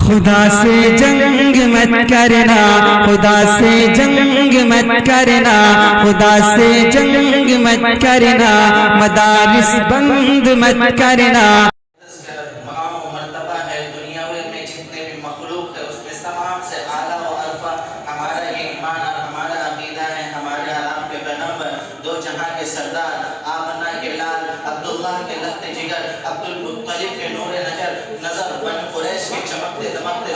خدا سے جنگ مت کرنا، خدا سے جنگ مت کرنا، خدا سے جنگ مت کرنا، مدارس بند مت کرنا۔ مقام و مرتبہ ہے دنیاوی میں جتنے بھی مخلوق ہے اس میں تمام سے اعلیٰ و ارفع ہمارا یہ ایمان اور ہمارا عقیدہ ہے۔ ہمارے آپ کے پیغمبر، دو جہاں کے سردار، آمنہ کے لال، عبداللہ کے لخت جگر، عبد المطلب کے نور نظر، بن قریش کے چمکتے دمکتے